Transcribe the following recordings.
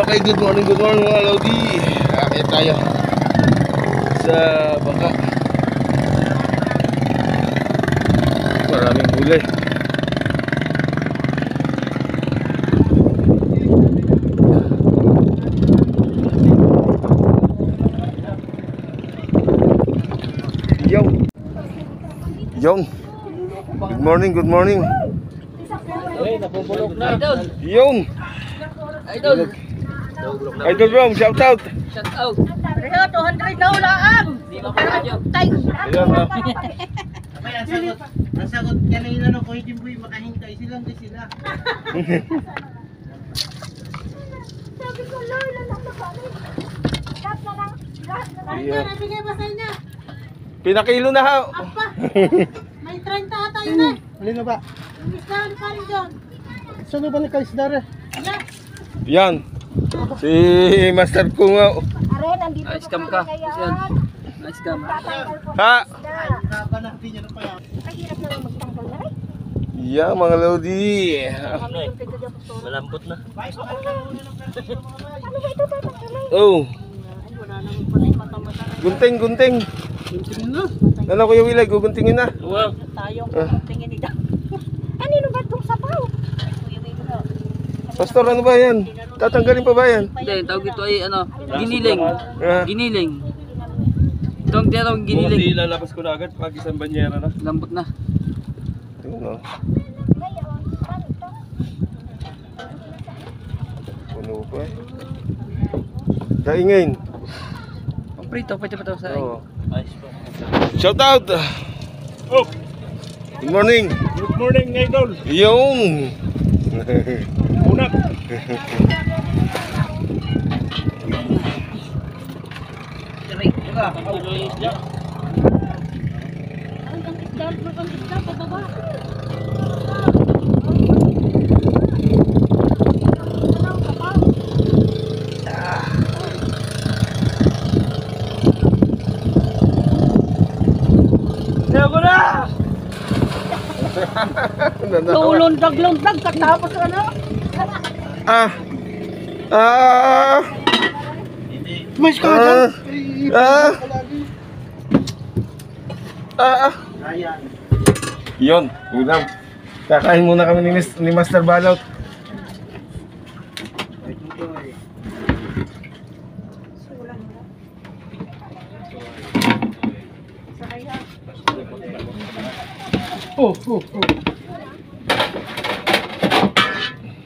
Okay, good morning mga Lodi. Akit tayo sa bangka. Maraming gulay. Yung. Good morning, good morning. Ay, napupulok na. Idol. Yung. Idol. Idol Rom, shout out. Shout out. Reho, 200 na ulaan. Tayo. Ayan ha. Ang sagot kanina no, Kuya Jimboy, makahintay silang di sila. Sabi ko, Lola, nakakali. Lahat na lang. Lahat na lang. Ayan. Nabigay ba sa inyo? Pinakilo na ha. Apa? May 30 ata yun eh. Alin na ba? Yung isdahan pa rin doon. Saan ba nagka-isdare? Yan. Yan. Si Master ko nga. Are, nandito Nice cam ka. Yan. Nice cam. Ha? Kapanak din yan pa yan. Ay, hirap naman magtanggal na rin. Yeah, mga Lodi. Malambot na. Ano ba ito tatanggalin? Oh. Ay, wala naman pala yung mata-mata na. Gunting, gunting. Ano Kuya Wilay, guguntingin na. Wow. Tayong tingin nila. Kanino ba itong sapaw? Kuya Milo. Pastor, ano ba yan? Tatanggalin pa ba yan? Hindi, tawag ito ay ano, giniling. Ah. Giniling. Ito ang tinatawag giniling. Kasi lalabas ko na agad pag isang banyera na. Lambot na. Yun o. Puno pa eh. Kaingin. Ang prito, pwede pa ito sa Oo. Shout out! Oh, Good morning! good morning, Idol. Yung! Unak. Ang isda, pababa. Lulundag-lundag katapos ano? Ah! Ah! Mas ka Ah! dyan! Ah! Ah! Ayan. Yun, ulam. Kakain muna kami ni Master Balot. Oh, oh, oh.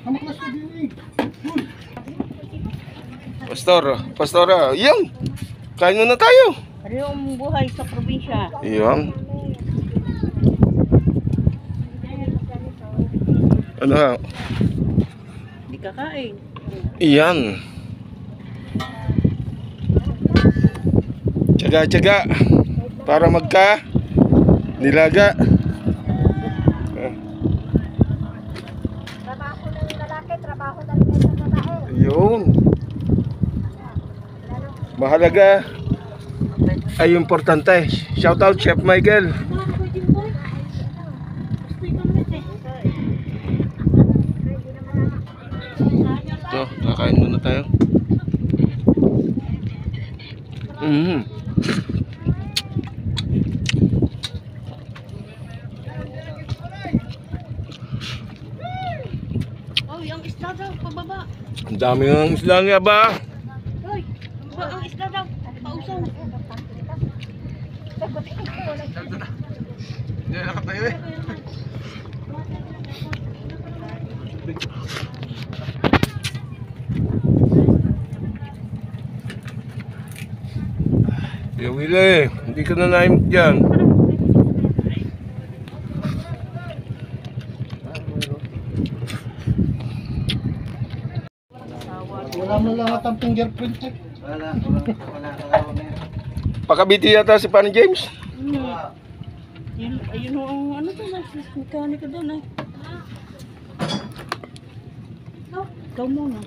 Kamaklas ka din eh. Pastora, yun! Kain muna tayo. Ano yung buhay sa probinsya? Yun. Ano ha? Hindi kakain. Iyan. Tsaga-tsaga para magka nilaga. Trabaho ng lalaki, trabaho ng babae. Yun. Mahalaga ay importante. Shout out Chef Michael. Ito, kakain muna tayo. Oh, yung isda daw, pababa. Ang dami ng isla nga ba? Hoy, ang isda daw, pausaw. Hindi nakatayo eh. Ya Willy, hindi ka na naimik dyan. Wala mo lahat ang fingerprint eh. Wala. Pakabiti yata si Pan James. Ayun ang ano to, mekanika doon eh. Ikaw muna.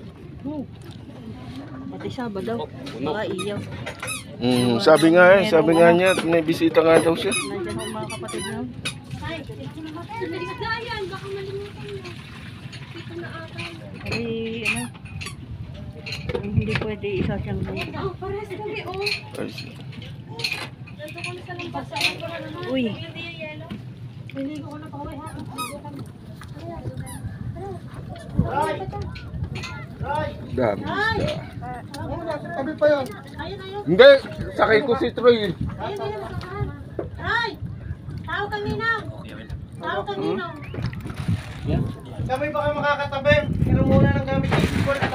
Oh. Pati Sabado. Baka iyaw. Sabi nga niya, may bisita nga daw siya. Nandiyan ang mga kapatid niya. Ay, ano? Hindi pwede isa siyang Uy. Dami isda. Hindi, sakay ko si Troy. Ay! Tao kanina! Tao kanina! Kami ba kayo makakatabi? Hiro muna ng gamit yung sipon at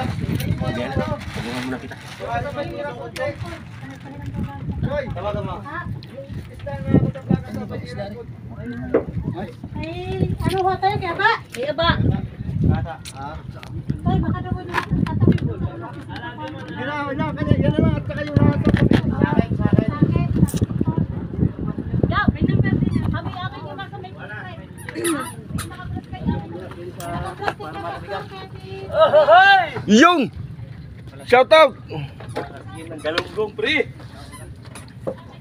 Tulungan muna kita. tawagan mo. Ay, ano ho tayo? Kaya ba? Kaya ba? Ay, baka daw na tatabi mo. Yan na lang at saka yung lahat ng sakit. Daw, may number din yan. Kami akin yung mga may Yung! Shout out! Galunggong pre.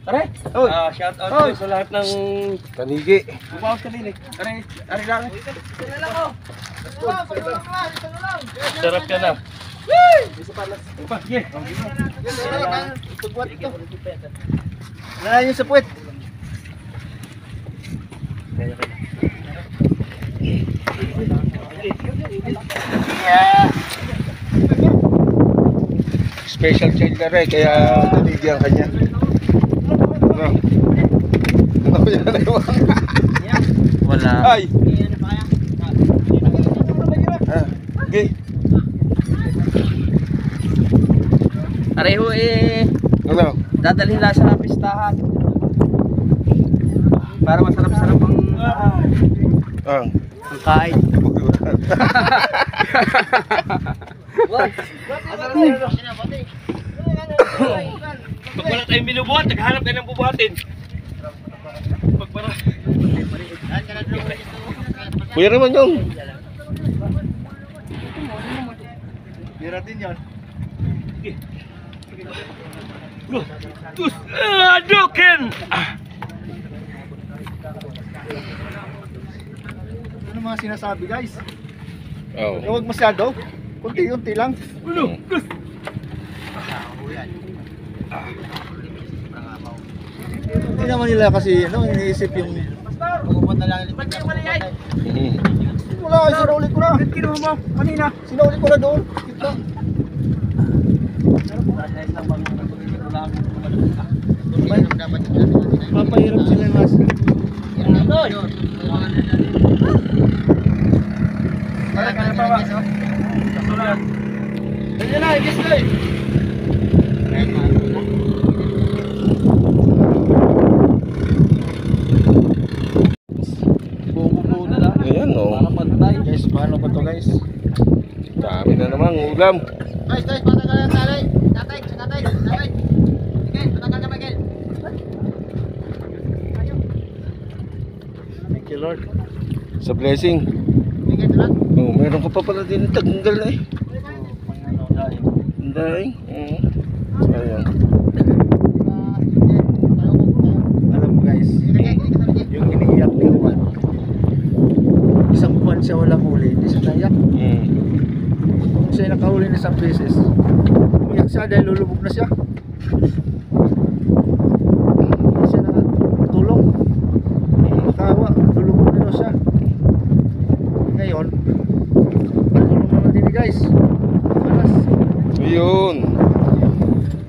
Pare? Oy! Shout out sa lahat ng Kanigi. bumawas kanina. Ari lang. Sarap ka na. Wala yung sapwet. Special child na rin, kaya nabigyan ka niya. Ano? Ano yan na yun? Wala. Ay! Ah, okay. Pareho Ano? dadalhin lang sa pistahan. Para masarap-sarap ang Ah. kain. Pag wala tayong binubuhat, naghahanap tayo ng bubuhatin. Pag para. Kuya naman yung. Bira din yun. Adukin! Ano mga sinasabi guys? Oh. Huwag masyado. Kunti-kunti lang. Hindi naman nila kasi iniisip yung pupunta lang. Mm. Wala, sinauli ko na. Kinuha mo kanina. Sinauli ko na doon. Kita. Papahirap sila mas. Ayan na, igis na eh. Bubuo na lang. Ayan oh. Para pantay. Guys, paano ba to guys? Dami na naman ulam. Guys, patanggal ang talay. Tatay. Miguel, patanggal ka Miguel. Thank you Lord. Sa blessing. Miguel, lang. Oh, meron ka pa pala din tanggal na eh. Ang daing. Ayan. Alam mo guys, yung iniiyak ni Juan, isang buwan siya walang huli, hindi siya naiyak. Mm. Kung siya nakahuli na isang beses, umiyak siya dahil lulubog na siya. Hindi siya nakatulong. Makawa, lulubog na daw siya. Ngayon, tulong naman din guys. Malas. Ayun.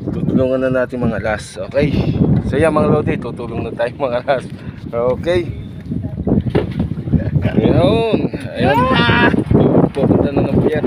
Tutulungan na natin mga las. Okay. So yan mga lodi, tutulong na tayo mga las. Okay. Ayun. Ayun. Pupunta na ng pier.